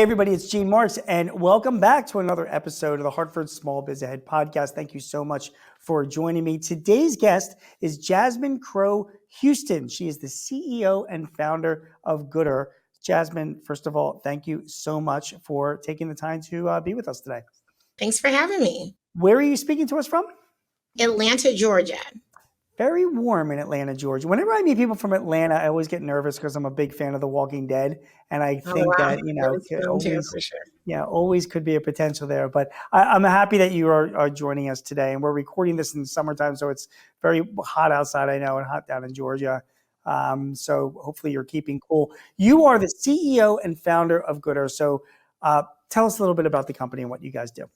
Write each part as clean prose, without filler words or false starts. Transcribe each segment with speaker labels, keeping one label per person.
Speaker 1: Hey, everybody, it's Gene Marks, and welcome back to another episode of the Hartford Small Biz Ahead Podcast. Thank you so much for joining me. Today's guest is Jasmine Crowe-Houston. She is the CEO and founder of Goodr. Jasmine, first of all, thank you so much for taking the time to be with us today.
Speaker 2: Thanks for having me.
Speaker 1: Where are you speaking to us from?
Speaker 2: Atlanta, Georgia.
Speaker 1: Very warm in Atlanta, Georgia. Whenever I meet people from Atlanta, I always get nervous because I'm a big fan of The Walking Dead. And I think that, always could be a potential there. But I'm happy that you are joining us today. And we're recording this in the summertime, so it's very hot outside, I know, and hot down in Georgia. So hopefully you're keeping cool. You are the CEO and founder of Goodr. So tell us a little bit about the company and what you guys do.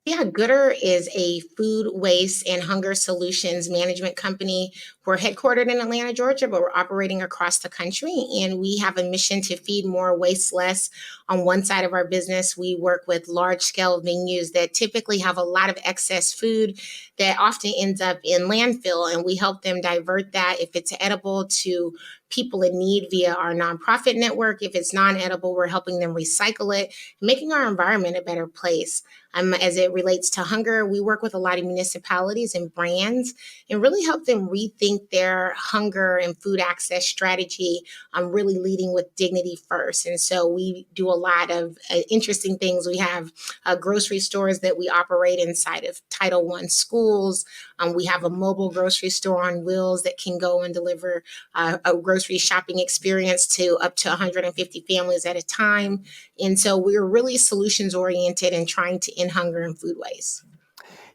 Speaker 2: Yeah, Goodr is a food waste and hunger solutions management company. We're headquartered in Atlanta, Georgia, but we're operating across the country. And we have a mission to feed more, waste less. On one side of our business, we work with large scale venues that typically have a lot of excess food that often ends up in landfill. And we help them divert that, if it's edible, to people in need via our nonprofit network. If it's non-edible, we're helping them recycle it, making our environment a better place. As it relates to hunger, we work with a lot of municipalities and brands and really help them rethink their hunger and food access strategy. Really leading with dignity first. And so we do a lot of interesting things. We have grocery stores that we operate inside of Title I schools. We have a mobile grocery store on wheels that can go and deliver a grocery shopping experience to up to 150 families at a time. And so we're really solutions oriented and trying to end hunger and food waste.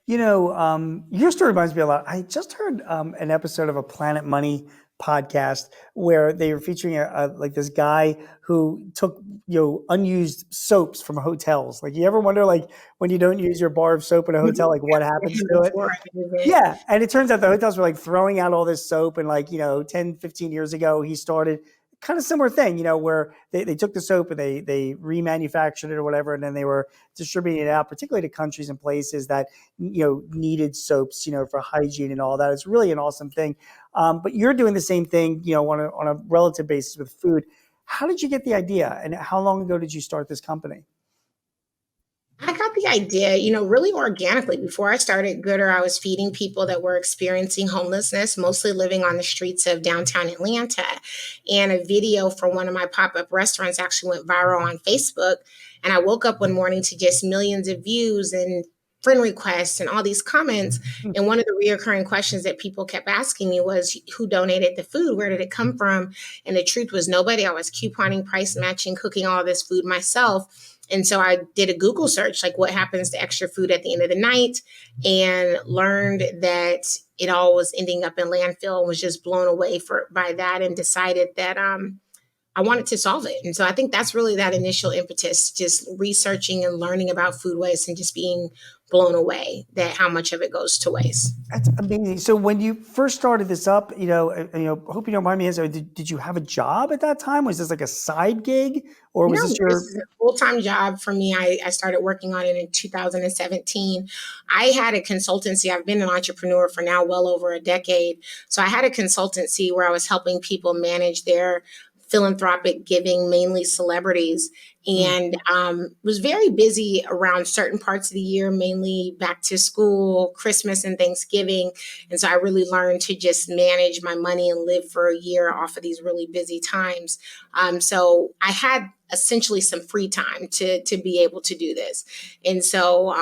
Speaker 1: You know, your story reminds me a lot. I just heard an episode of a Planet Money podcast where they were featuring like this guy who took unused soaps from hotels. Like, you ever wonder, like, when you don't use your bar of soap in a hotel, like what happens to it? Yeah, and it turns out the hotels were like throwing out all this soap, and 10, 15 years ago he started kind of similar thing, where they took the soap and they remanufactured it or whatever, and then they were distributing it out, particularly to countries and places that needed soaps, for hygiene and all that. It's really an awesome thing. But you're doing the same thing, on a relative basis with food. How did you get the idea, and how long ago did you start this company?
Speaker 2: I got the idea, really organically. Before I started Goodr, I was feeding people that were experiencing homelessness, mostly living on the streets of downtown Atlanta. And a video from one of my pop-up restaurants actually went viral on Facebook. And I woke up one morning to just millions of views and friend requests and all these comments. And one of the reoccurring questions that people kept asking me was, who donated the food? Where did it come from? And the truth was nobody. I was couponing, price matching, cooking all this food myself. And so I did a Google search, like what happens to extra food at the end of the night, and learned that it all was ending up in landfill, and was just blown away by that, and decided that I wanted to solve it. And so I think that's really that initial impetus, just researching and learning about food waste and just being blown away that how much of it goes to waste.
Speaker 1: That's amazing. So when you first started this up, I hope you don't mind me asking, did you have a job at that time? Was this like a side gig, or was this your...
Speaker 2: This is a full-time job for me. I started working on it in 2017. I had a consultancy. I've been an entrepreneur for now well over a decade. So I had a consultancy where I was helping people manage their philanthropic giving, mainly celebrities, and was very busy around certain parts of the year, mainly back to school, Christmas and Thanksgiving. And so I really learned to just manage my money and live for a year off of these really busy times. So I had essentially some free time to be able to do this. And so,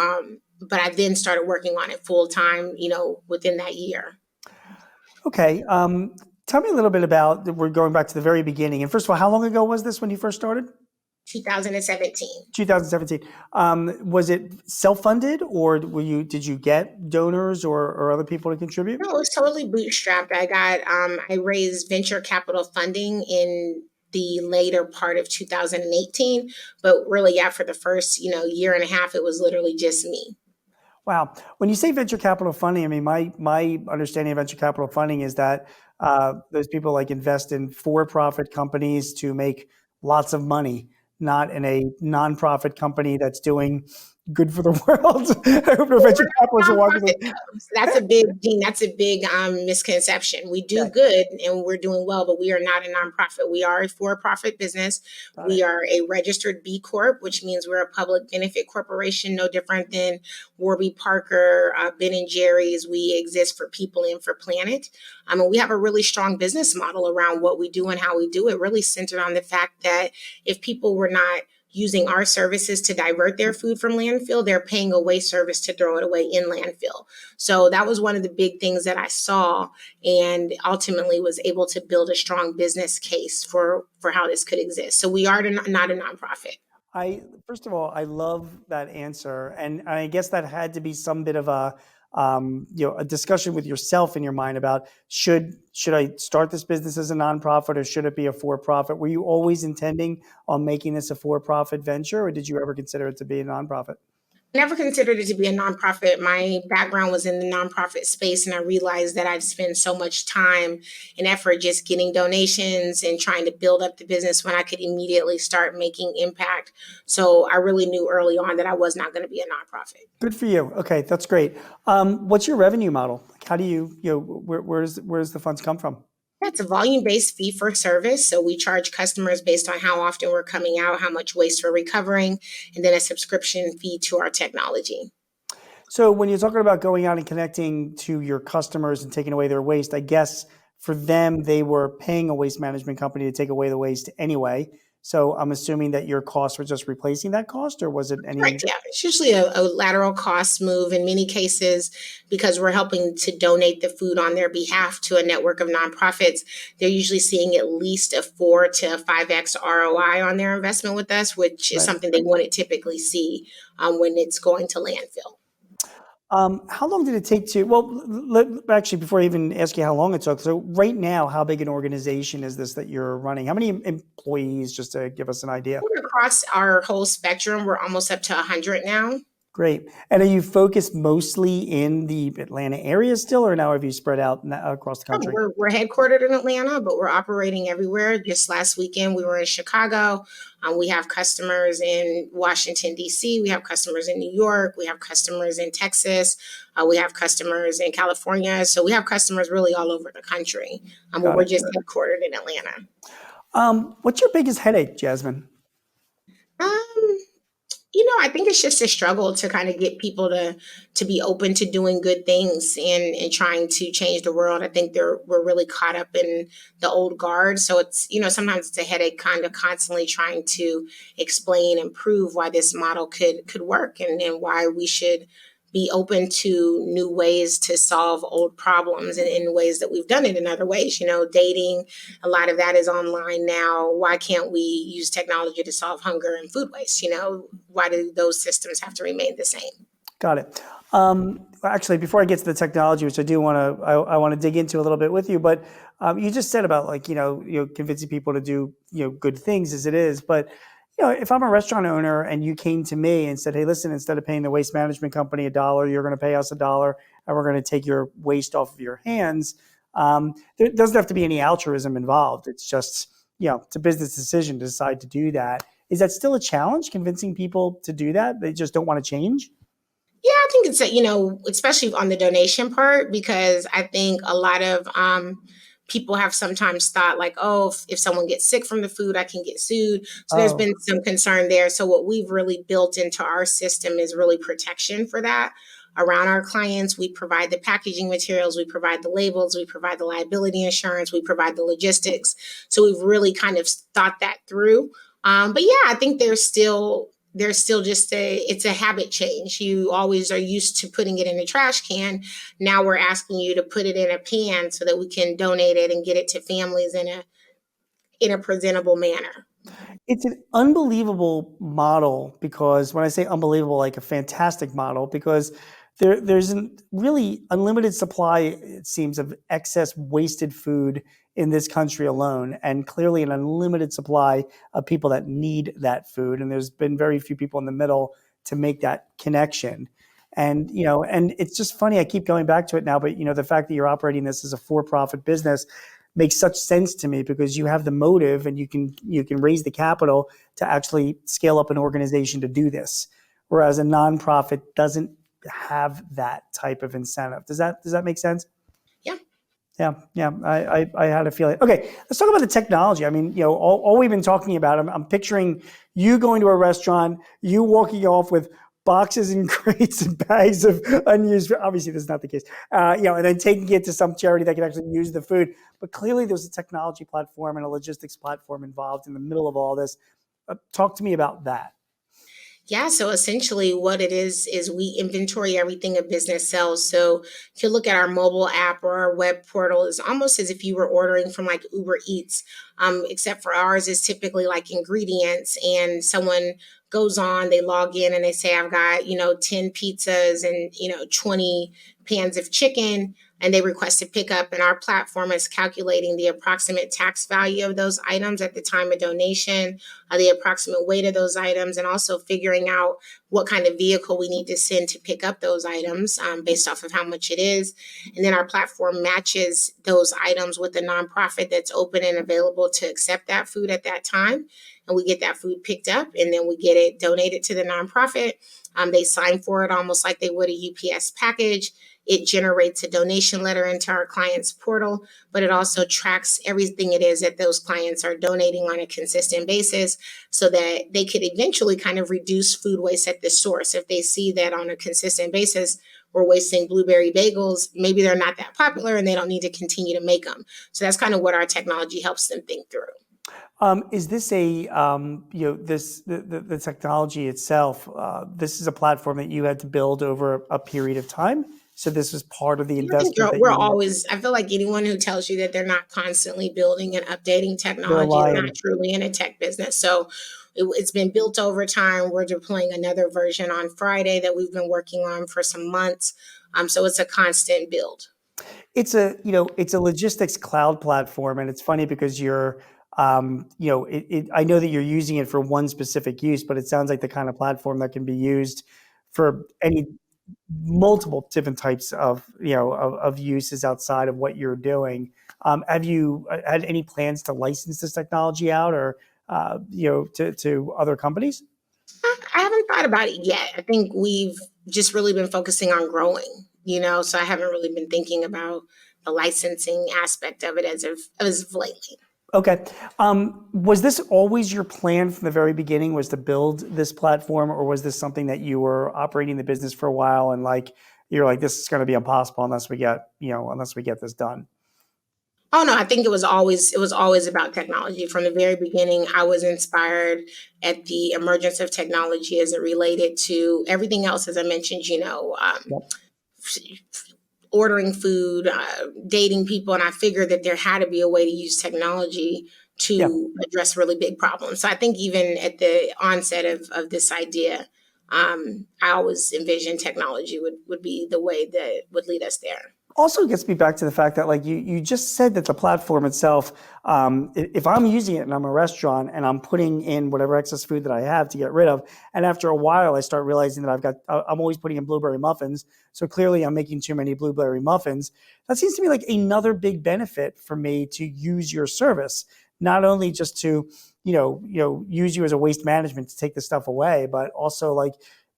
Speaker 2: but I then started working on it full time, within that year.
Speaker 1: Okay. Tell me a little bit about, we're going back to the very beginning. And first of all, how long ago was this when you first started?
Speaker 2: 2017.
Speaker 1: 2017. Was it self-funded, or did you get donors or other people to contribute?
Speaker 2: No, it was totally bootstrapped. I raised venture capital funding in the later part of 2018, but really, for the first, year and a half, it was literally just me.
Speaker 1: Wow. When you say venture capital funding, I mean, my understanding of venture capital funding is that those people invest in for-profit companies to make lots of money, not in a nonprofit company that's doing, good for the world. I hope no venture capitalists are watching
Speaker 2: Nonprofit,
Speaker 1: this.
Speaker 2: though. So that's a big, Dean, that's a big misconception. We do
Speaker 1: Okay,
Speaker 2: good and we're doing well, but we are not a nonprofit. We are a for-profit business.
Speaker 1: got
Speaker 2: We
Speaker 1: it.
Speaker 2: are a registered B Corp, which means we're a public benefit corporation, no different than Warby Parker, Ben and Jerry's. We exist for people and for planet. And we have a really strong business model around what we do and how we do it, really centered on the fact that if people were not using our services to divert their food from landfill, they're paying a waste service to throw it away in landfill. So that was one of the big things that I saw and ultimately was able to build a strong business case for how this could exist. So we are not a nonprofit.
Speaker 1: First of all, I love that answer, and I guess that had to be some bit of a a discussion with yourself in your mind about should I start this business as a nonprofit or should it be a for-profit? Were you always intending on making this a for-profit venture, or did you ever consider it to be a nonprofit?
Speaker 2: Never considered it to be a nonprofit. My background was in the nonprofit space, and I realized that I'd spend so much time and effort just getting donations and trying to build up the business when I could immediately start making impact. So I really knew early on that I was not going to be a nonprofit.
Speaker 1: Good for you. Okay, that's great. What's your revenue model? Like, how do where's the funds come from?
Speaker 2: That's a volume-based fee for service. So we charge customers based on how often we're coming out, how much waste we're recovering, and then a subscription fee to our technology.
Speaker 1: So when you're talking about going out and connecting to your customers and taking away their waste, I guess for them, they were paying a waste management company to take away the waste anyway. So I'm assuming that your costs were just replacing that cost, or was it any?
Speaker 2: Correct. Yeah. It's usually a lateral cost move in many cases because we're helping to donate the food on their behalf to a network of nonprofits. They're usually seeing at least a 4 to 5x ROI on their investment with us, which is
Speaker 1: Right.
Speaker 2: something they wouldn't typically see when it's going to landfill.
Speaker 1: How long did it take to, well, actually, before I even ask you how long it took, so right now, how big an organization is this that you're running? How many employees, just to give us an idea?
Speaker 2: Across our whole spectrum, we're almost up to 100 now.
Speaker 1: Great. And are you focused mostly in the Atlanta area still, or now have you spread out across the country?
Speaker 2: We're headquartered in Atlanta, but we're operating everywhere. Just last weekend, we were in Chicago. We have customers in Washington, D.C. We have customers in New York. We have customers in Texas. We have customers in California. So we have customers really all over the country. But
Speaker 1: Got
Speaker 2: we're
Speaker 1: it.
Speaker 2: just headquartered in Atlanta.
Speaker 1: What's your biggest headache, Jasmine?
Speaker 2: Um, I think it's just a struggle to kind of get people to be open to doing good things and trying to change the world. I think we're really caught up in the old guard. So it's, sometimes it's a headache kind of constantly trying to explain and prove why this model could work and why we should be open to new ways to solve old problems and in ways that we've done it in other ways. Dating, a lot of that is online now. Why can't we use technology to solve hunger and food waste? Why do those systems have to remain the same?
Speaker 1: Got it. Actually, before I get to the technology, which I do want to, I want to dig into a little bit with you, but you just said about convincing people to do, good things as it is. But, if I'm a restaurant owner and you came to me and said, hey, listen, instead of paying the waste management company $1, you're going to pay us $1 and we're going to take your waste off of your hands. There doesn't have to be any altruism involved. It's just, it's a business decision to decide to do that. Is that still a challenge, convincing people to do that? They just don't want to change?
Speaker 2: Yeah, I think it's especially on the donation part, because I think a lot of people have sometimes thought like, oh, if someone gets sick from the food, I can get sued. So there's
Speaker 1: Oh,
Speaker 2: been some concern there. So what we've really built into our system is really protection for that. Around our clients, we provide the packaging materials, we provide the labels, we provide the liability insurance, we provide the logistics. So we've really kind of thought that through. But yeah, I think there's still just it's a habit change. You always are used to putting it in a trash can. Now we're asking you to put it in a pan so that we can donate it and get it to families in a presentable manner.
Speaker 1: it's an unbelievable model, because when I say unbelievable, like a fantastic model, because there's a really unlimited supply, it seems, of excess wasted food in this country alone, and clearly an unlimited supply of people that need that food. And there's been very few people in the middle to make that connection. And it's just funny. I keep going back to it now, but the fact that you're operating this as a for-profit business makes such sense to me, because you have the motive and you can raise the capital to actually scale up an organization to do this. whereas a nonprofit doesn't have that type of incentive. Does that make sense?
Speaker 2: Yeah.
Speaker 1: Yeah. I had a feeling. Okay, let's talk about the technology. I mean, all we've been talking about, I'm picturing you going to a restaurant, you walking off with boxes and crates and bags of unused. Obviously, this is not the case. And then taking it to some charity that can actually use the food. But clearly, there's a technology platform and a logistics platform involved in the middle of all this. Talk to me about that.
Speaker 2: Yeah, so essentially what it is we inventory everything a business sells. So if you look at our mobile app or our web portal, it's almost as if you were ordering from like Uber Eats, except for ours is typically like ingredients and someone goes on, they log in and they say, I've got, 10 pizzas and, 20 pans of chicken and they request to pick up and our platform is calculating the approximate tax value of those items at the time of donation, the approximate weight of those items, and also figuring out what kind of vehicle we need to send to pick up those items based off of how much it is. And then our platform matches those items with a nonprofit that's open and available to accept that food at that time. And we get that food picked up and then we get it donated to the nonprofit. They sign for it almost like they would a UPS package. It generates a donation letter into our client's portal, but it also tracks everything it is that those clients are donating on a consistent basis so that they could eventually kind of reduce food waste at the source. If they see that on a consistent basis, we're wasting blueberry bagels, maybe they're not that popular and they don't need to continue to make them. So that's kind of what our technology helps them think through.
Speaker 1: Is this the technology itself? This is a platform that you had to build over a period of time. So this was part of the
Speaker 2: I think
Speaker 1: investment that
Speaker 2: we're
Speaker 1: you made.
Speaker 2: always, I feel like anyone who tells you that they're not constantly building and updating
Speaker 1: They're
Speaker 2: technology is not
Speaker 1: lying.
Speaker 2: truly in a tech business. So it's been built over time. We're deploying another version on Friday that we've been working on for some months. So it's a constant build.
Speaker 1: It's a logistics cloud platform, and it's funny because I know that you're using it for one specific use, but it sounds like the kind of platform that can be used for any multiple different types of uses outside of what you're doing. Have you had any plans to license this technology out or to other companies?
Speaker 2: I haven't thought about it yet. I think we've just really been focusing on growing, so I haven't really been thinking about the licensing aspect of it as of lately.
Speaker 1: Okay. Was this always your plan from the very beginning, was to build this platform, or was this something that you were operating the business for a while and you're like, this is going to be impossible unless we get this done?
Speaker 2: Oh no, I think it was always about technology. From the very beginning, I was inspired at the emergence of technology as it related to everything else, as I mentioned,
Speaker 1: Yep.
Speaker 2: ordering food, dating people, and I figured that there had to be a way to use technology
Speaker 1: Yeah.
Speaker 2: to address really big problems. So I think even at the onset of this idea, I always envisioned technology would be the way that would lead us there.
Speaker 1: Also gets me back to the fact that you just said that the platform itself, if I'm using it and I'm a restaurant and I'm putting in whatever excess food that I have to get rid of, and after a while I start realizing that I'm always putting in blueberry muffins, so clearly I'm making too many blueberry muffins. That seems to me like another big benefit for me to use your service, not only just to use you as a waste management to take the stuff away, but also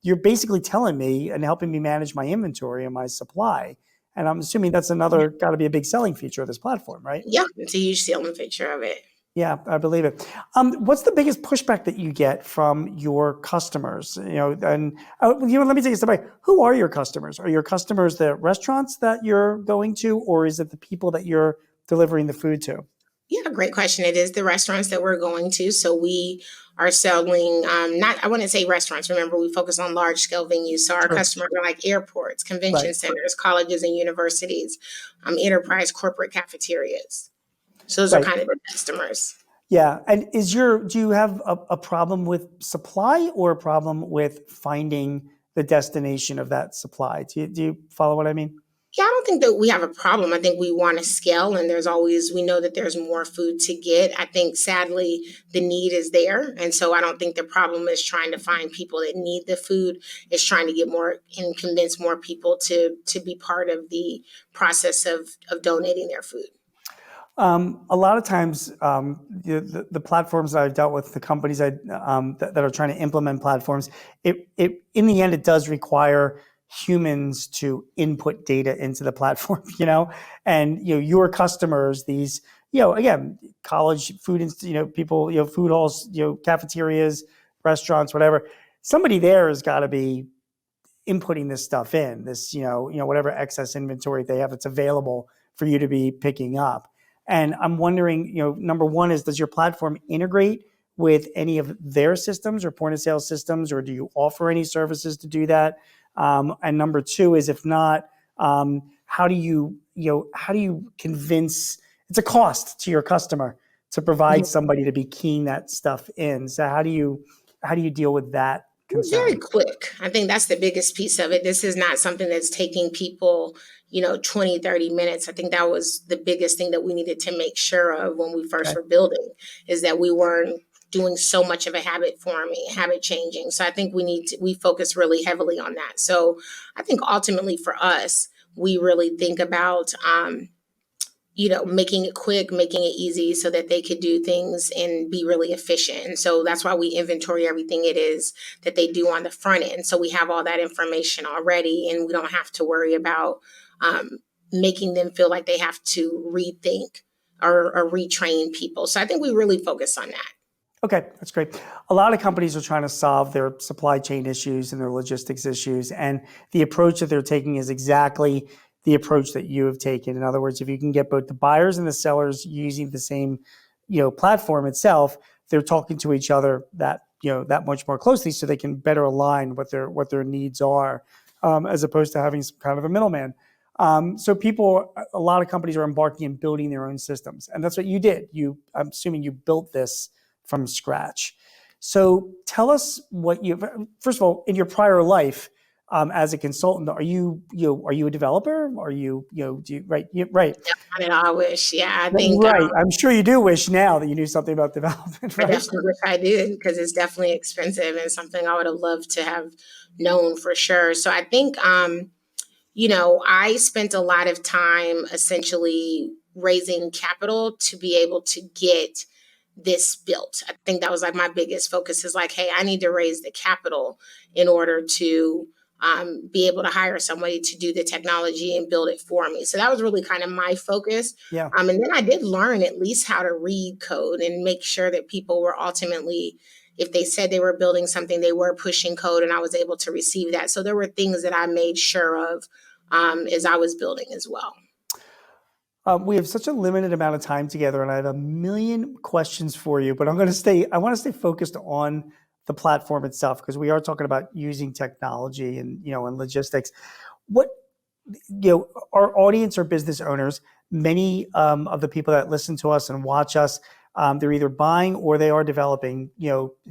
Speaker 1: you're basically telling me and helping me manage my inventory and my supply. And I'm assuming that's another got to be a big selling feature of this platform, right?
Speaker 2: Yeah, it's a huge selling feature of it.
Speaker 1: Yeah, I believe it. What's the biggest pushback that you get from your customers? Let me take a step back. Who are your customers? Are your customers the restaurants that you're going to, or is it the people that you're delivering the food to?
Speaker 2: Yeah, great question. It is the restaurants that we're going to. So we are selling, not, I wouldn't say restaurants. Remember, we focus on large scale venues. So our
Speaker 1: Sure.
Speaker 2: customers are like airports,
Speaker 1: Right.
Speaker 2: convention centers, colleges and universities, enterprise corporate cafeterias. So those are
Speaker 1: Right.
Speaker 2: kind of the customers.
Speaker 1: Yeah. And do you have a problem with supply or a problem with finding the destination of that supply? Do you follow what I mean?
Speaker 2: Yeah, I don't think that we have a problem. I think we want to scale, and we know that there's more food to get. I think sadly, the need is there. And so I don't think the problem is trying to find people that need the food. It's trying to get more and convince more people to be part of the process of donating their food.
Speaker 1: A lot of times, the platforms that I've dealt with, the companies that are trying to implement platforms, it in the end, it does require humans to input data into the platform, and your customers, these, again, college food, people, food halls, cafeterias, restaurants, whatever. Somebody there has got to be inputting this stuff in this, whatever excess inventory they have that's available for you to be picking up. And I'm wondering, number one is, does your platform integrate with any of their systems or point of sale systems, or do you offer any services to do that? And number two is, if not, how do you convince, it's a cost to your customer to provide somebody to be keying that stuff in. So how do you deal with that
Speaker 2: Very
Speaker 1: concern?
Speaker 2: quick. I think that's the biggest piece of it. This is not something that's taking people, 20, 30 minutes. I think that was the biggest thing that we needed to make sure of when we first
Speaker 1: Okay.
Speaker 2: were building, is that we weren't doing so much of a habit forming, habit changing. So I think we focus really heavily on that. So I think ultimately for us, we really think about, making it quick, making it easy so that they could do things and be really efficient. And so that's why we inventory everything it is that they do on the front end. So we have all that information already, and we don't have to worry about making them feel like they have to rethink or retrain people. So I think we really focus on that.
Speaker 1: Okay, that's great. A lot of companies are trying to solve their supply chain issues and their logistics issues, and the approach that they're taking is exactly the approach that you have taken. In other words, if you can get both the buyers and the sellers using the same, platform itself, they're talking to each other that much more closely, so they can better align what their needs are, as opposed to having some kind of a middleman. So a lot of companies are embarking in building their own systems, and that's what you did. I'm assuming you built this from scratch. So tell us first of all, in your prior life, as a consultant, are you a developer? Are you, right? Right.
Speaker 2: I mean, I wish, yeah, I think
Speaker 1: Right. I'm sure you do wish now that you knew something about development,
Speaker 2: I
Speaker 1: right?
Speaker 2: definitely wish I did, because it's definitely expensive and something I would have loved to have known for sure. So I think, I spent a lot of time essentially raising capital to be able to get this built. I think that was like my biggest focus, is like, hey, I need to raise the capital in order to be able to hire somebody to do the technology and build it for me. So that was really kind of my focus.
Speaker 1: Yeah.
Speaker 2: And then I did learn at least how to read code and make sure that people were ultimately, if they said they were building something, they were pushing code, and I was able to receive that. So there were things that I made sure of as I was building as well.
Speaker 1: We have such a limited amount of time together, and I have a million questions for you, but I want to stay focused on the platform itself, because we are talking about using technology and logistics. What, our audience are business owners. Many of the people that listen to us and watch us, they're either buying or they are developing,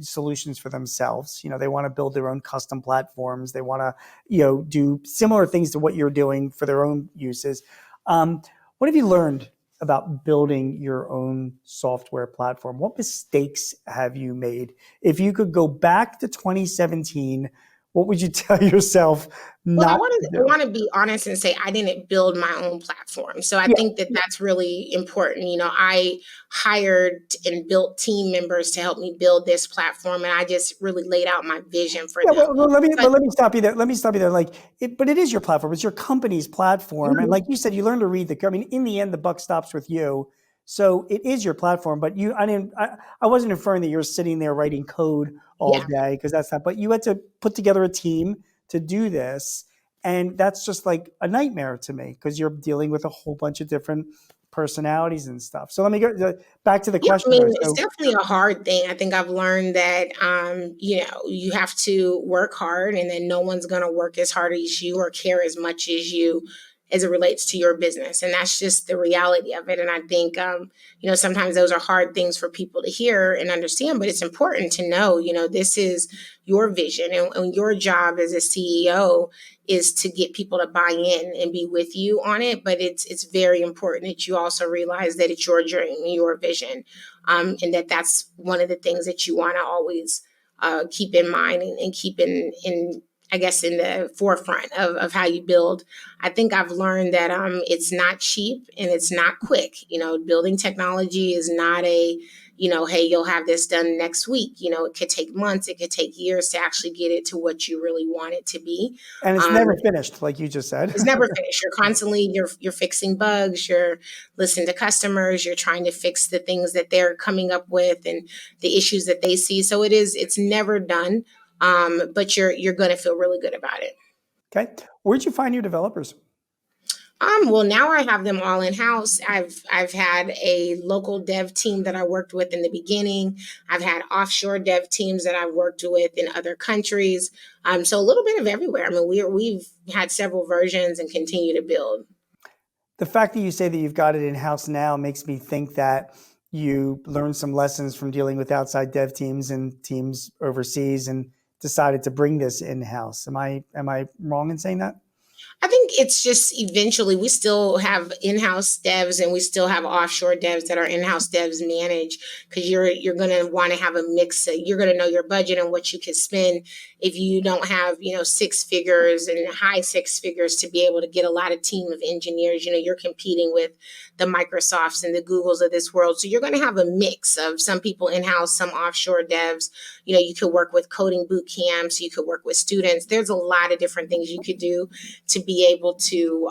Speaker 1: solutions for themselves. They want to build their own custom platforms. They want to, do similar things to what you're doing for their own uses. What have you learned about building your own software platform? What mistakes have you made? If you could go back to 2017, what would you tell yourself
Speaker 2: Well, I
Speaker 1: not
Speaker 2: want
Speaker 1: to
Speaker 2: to I
Speaker 1: do?
Speaker 2: want to be honest and say I didn't build my own platform. So I
Speaker 1: Yeah.
Speaker 2: think that that's really important. I hired and built team members to help me build this platform, and I just really laid out my vision for
Speaker 1: Yeah,
Speaker 2: them. But
Speaker 1: let me stop you there. Let me stop you there. But it is your platform. It's your company's platform, and
Speaker 2: Mhm.
Speaker 1: like you said, you learn to read the. I mean, in the end, the buck stops with you. So it is your platform. But I wasn't inferring that you're sitting there writing code all
Speaker 2: Yeah.
Speaker 1: day, because that's not. But you had to put together a team to do this, and that's just like a nightmare to me, because you're dealing with a whole bunch of different personalities and stuff. So let me go back to the
Speaker 2: Yeah, I
Speaker 1: question
Speaker 2: mean,
Speaker 1: there.
Speaker 2: it's
Speaker 1: So
Speaker 2: definitely a hard thing. I think I've learned that, you have to work hard, and then no one's going to work as hard as you or care as much as you as it relates to your business. And that's just the reality of it. And I think, sometimes those are hard things for people to hear and understand, but it's important to know, this is your vision, and your job as a CEO is to get people to buy in and be with you on it. But it's very important that you also realize that it's your dream and your vision, and that's one of the things that you want to always keep in mind and keep in I guess, in the forefront of how you build. I think I've learned that it's not cheap and it's not quick. Building technology is not hey, you'll have this done next week. It could take months, it could take years to actually get it to what you really want it to be.
Speaker 1: And it's
Speaker 2: Um,
Speaker 1: never finished, like you just said.
Speaker 2: it's never finished. You're constantly you're fixing bugs. You're listening to customers. You're trying to fix the things that they're coming up with and the issues that they see. So it's never done. But you're going to feel really good about it.
Speaker 1: Okay. Where'd you find your developers?
Speaker 2: Well, now I have them all in house. I've had a local dev team that I worked with in the beginning. I've had offshore dev teams that I've worked with in other countries. So a little bit of everywhere. I mean, we've had several versions and continue to build.
Speaker 1: The fact that you say that you've got it in house now makes me think that you learned some lessons from dealing with outside dev teams and teams overseas and decided to bring this in house. Am I wrong in saying that?
Speaker 2: I think it's just eventually we still have in-house devs and we still have offshore devs that our in-house devs manage, because you're going to want to have a mix. You're going to know your budget and what you can spend. If you don't have, six figures and high six figures to be able to get a lot of team of engineers, you're competing with the Microsofts and the Googles of this world. So you're going to have a mix of some people in-house, some offshore devs. You could work with coding boot camps. You could work with students. There's a lot of different things you could do to be able to,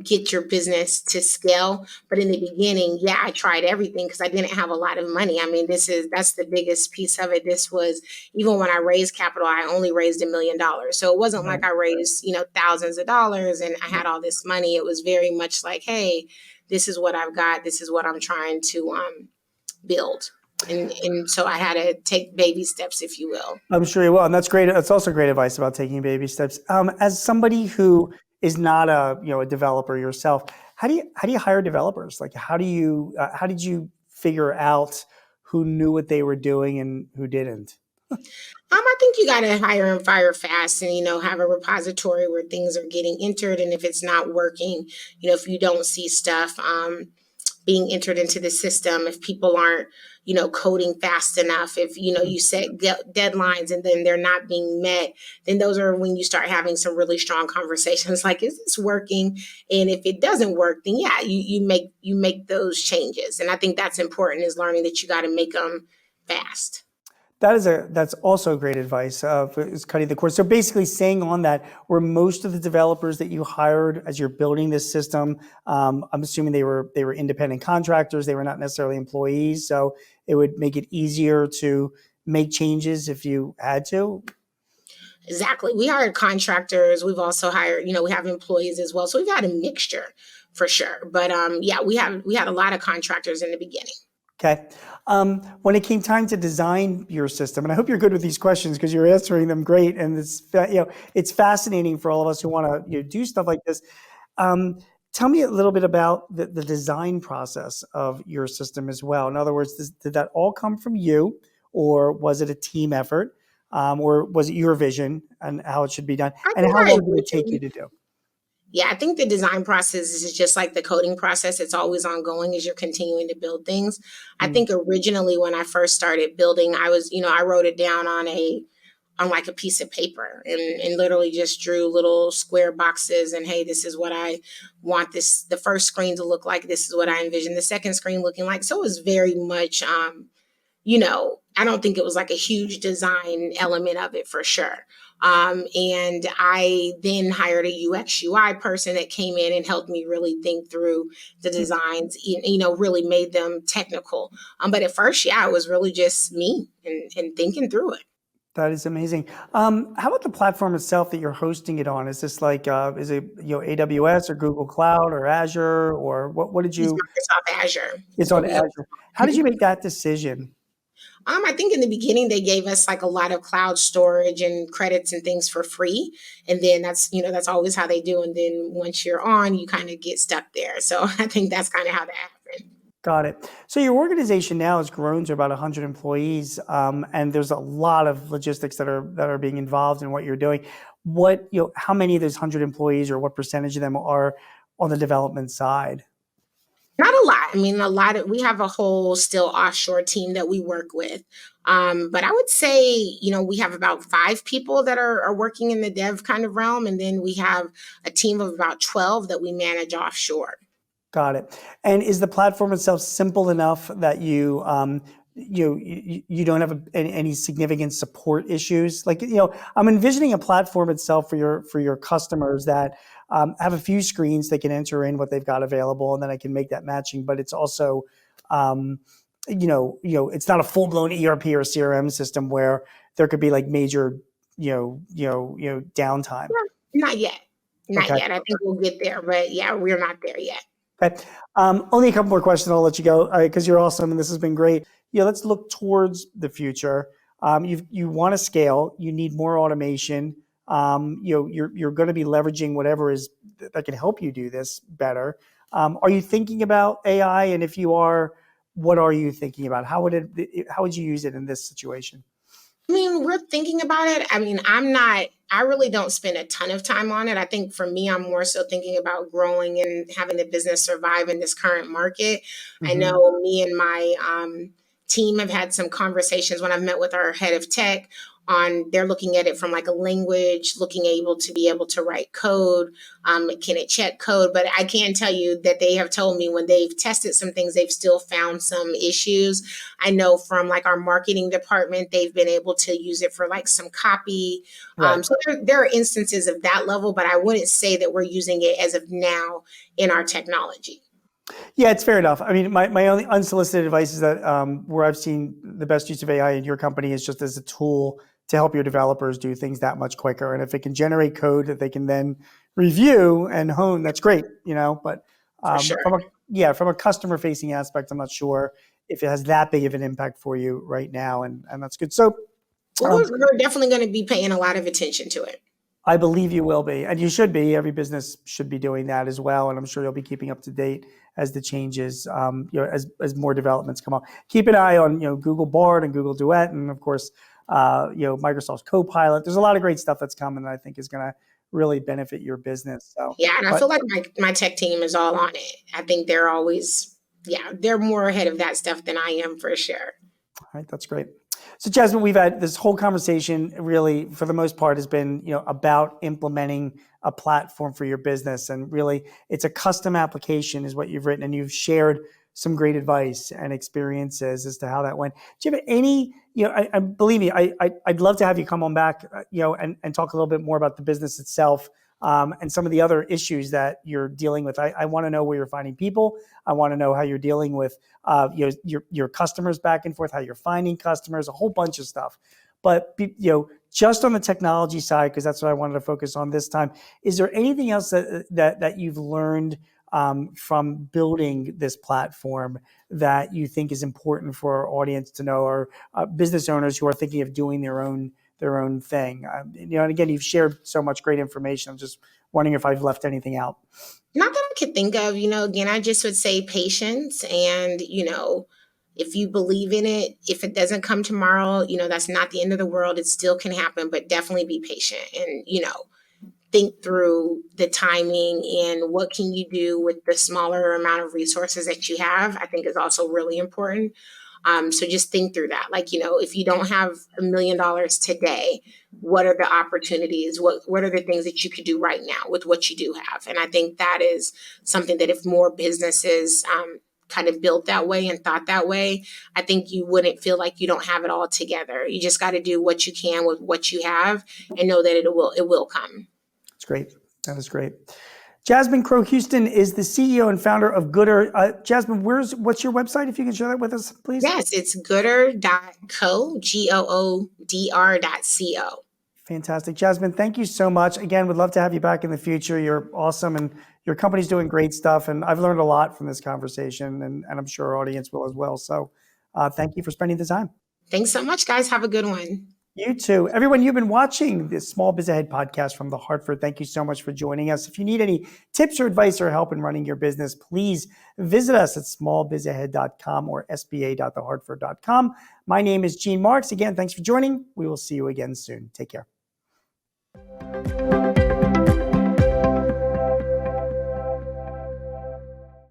Speaker 2: get your business to scale. But in the beginning, yeah, I tried everything because I didn't have a lot of money. I mean, that's the biggest piece of it. This was, even when I raised capital, I only raised $1 million. So it wasn't like I raised, thousands of dollars and I had all this money. It was very much like, hey, this is what I've got. This is what I'm trying to build. And so I had to take baby steps, if you will.
Speaker 1: I'm sure you will. And that's great. That's also great advice about taking baby steps. As somebody who is not a developer yourself, how do you hire developers? Like, how did you figure out who knew what they were doing and who didn't?
Speaker 2: I think you got to hire and fire fast and, have a repository where things are getting entered. And if it's not working, if you don't see stuff being entered into the system, if people aren't, coding fast enough, if, you set deadlines and then they're not being met, then those are when you start having some really strong conversations like, is this working? And if it doesn't work, then yeah, you make those changes. And I think that's important, is learning that you got to make them fast.
Speaker 1: That's also great advice. Is cutting the cord. So basically, saying on that, were most of the developers that you hired as you're building this system, I'm assuming they were independent contractors. They were not necessarily employees, so it would make it easier to make changes if you had to.
Speaker 2: Exactly. We hired contractors. We've also hired, we have employees as well. So we've had a mixture for sure. But yeah, we had a lot of contractors in the beginning.
Speaker 1: Okay. When it came time to design your system, and I hope you're good with these questions because you're answering them great, and it's fascinating for all of us who want to do stuff like this. Tell me a little bit about the design process of your system as well. In other words, did that all come from you, or was it a team effort, or was it your vision and how it should be done, and how long did it take you to do?
Speaker 2: Yeah, I think the design process is just like the coding process. It's always ongoing as you're continuing to build things. I think originally when I first started building, I was, I wrote it down on like a piece of paper and literally just drew little square boxes and, hey, this is what I want the first screen to look like. This is what I envision the second screen looking like. So it was very much, I don't think it was like a huge design element of it for sure. And I then hired a UX UI person that came in and helped me really think through the designs, really made them technical. But at first, yeah, it was really just me and thinking through it.
Speaker 1: That is amazing. How about the platform itself that you're hosting it on? Is this like, is it AWS or Google Cloud or Azure, or what did
Speaker 2: It's
Speaker 1: you?
Speaker 2: Microsoft Azure.
Speaker 1: It's on Azure. How did you make that decision?
Speaker 2: I think in the beginning they gave us like a lot of cloud storage and credits and things for free. And then that's always how they do. And then once you're on, you kind of get stuck there. So I think that's kind of how that happened.
Speaker 1: Got it. So your organization now has grown to about 100 employees, and there's a lot of logistics that are being involved in what you're doing. How many of those 100 employees, or what percentage of them are on the development side?
Speaker 2: Not a lot. I mean, we have a whole still offshore team that we work with. But I would say, we have about 5 people that are working in the dev kind of realm. And then we have a team of about 12 that we manage offshore.
Speaker 1: Got it. And is the platform itself simple enough that you don't have any significant support issues? Like, I'm envisioning a platform itself for your customers that have a few screens they can enter in what they've got available, and then I can make that matching. But it's also, it's not a full blown ERP or CRM system where there could be like major, downtime.
Speaker 2: Not yet. Not
Speaker 1: Okay.
Speaker 2: yet. I think we'll get there, but yeah, we're not there yet.
Speaker 1: Okay. Only a couple more questions. I'll let you go because you're awesome and this has been great. Let's look towards the future. You want to scale. You need more automation. You're going to be leveraging whatever is that can help you do this better. Are you thinking about AI? And if you are, what are you thinking about? How would you use it in this situation?
Speaker 2: I mean, we're thinking about it. I mean, I really don't spend a ton of time on it. I think for me, I'm more so thinking about growing and having the business survive in this current market. I know me and my team have had some conversations when I've met with our head of tech they're looking at it from like a language, to be able to write code. Can it check code? But I can tell you that they have told me when they've tested some things, they've still found some issues. I know from like our marketing department, they've been able to use it for like some copy.
Speaker 1: Right.
Speaker 2: So there are instances of that level, but I wouldn't say that we're using it as of now in our technology.
Speaker 1: Yeah, it's fair enough. I mean, my only unsolicited advice is that where I've seen the best use of AI in your company is just as a tool to help your developers do things that much quicker. And if it can generate code that they can then review and hone, that's great, But
Speaker 2: Sure.
Speaker 1: from a customer facing aspect, I'm not sure if it has that big of an impact for you right now. And that's good. So
Speaker 2: we're definitely going to be paying a lot of attention to it.
Speaker 1: I believe you will be, and you should be. Every business should be doing that as well, and I'm sure you'll be keeping up to date as the changes, as more developments come up. Keep an eye on, Google Bard and Google Duet, and of course, Microsoft's Copilot. There's a lot of great stuff that's coming that I think is going to really benefit your business. So
Speaker 2: yeah, and I feel like my tech team is all on it. I think they're always, they're more ahead of that stuff than I am for sure.
Speaker 1: All right, that's great. So Jasmine, we've had this whole conversation really, for the most part, has been, about implementing a platform for your business. And really, it's a custom application is what you've written. And you've shared some great advice and experiences as to how that went. Do you have any, I believe me, I'd love to have you come on back, and talk a little bit more about the business itself. And some of the other issues that you're dealing with. I want to know where you're finding people. I want to know how you're dealing with your customers back and forth, how you're finding customers, a whole bunch of stuff. But just on the technology side, because that's what I wanted to focus on this time. Is there anything else that you've learned from building this platform that you think is important for our audience to know, or business owners who are thinking of doing their own thing? And again, you've shared so much great information. I'm just wondering if I've left anything out.
Speaker 2: Not that I could think of, again, I just would say patience and, if you believe in it, if it doesn't come tomorrow, that's not the end of the world. It still can happen, but definitely be patient and, think through the timing and what can you do with the smaller amount of resources that you have, I think is also really important. So just think through that. Like, if you don't have $1 million today, what are the opportunities? What are the things that you could do right now with what you do have? And I think that is something that if more businesses kind of built that way and thought that way, I think you wouldn't feel like you don't have it all together. You just got to do what you can with what you have and know that it will come.
Speaker 1: That's great. That is great. Jasmine Crowe-Houston is the CEO and founder of Goodr. Jasmine, what's your website, if you can share that with us, please?
Speaker 2: Yes, it's goodr.co, GOODR.co.
Speaker 1: Fantastic. Jasmine, thank you so much. Again, would love to have you back in the future. You're awesome, and your company's doing great stuff. And I've learned a lot from this conversation, and I'm sure our audience will as well. So thank you for spending the time.
Speaker 2: Thanks so much, guys. Have a good one.
Speaker 1: You too. Everyone, you've been watching this Small Biz Ahead podcast from The Hartford. Thank you so much for joining us. If you need any tips or advice or help in running your business, please visit us at smallbizahead.com or sba.thehartford.com. My name is Gene Marks. Again, thanks for joining. We will see you again soon. Take care.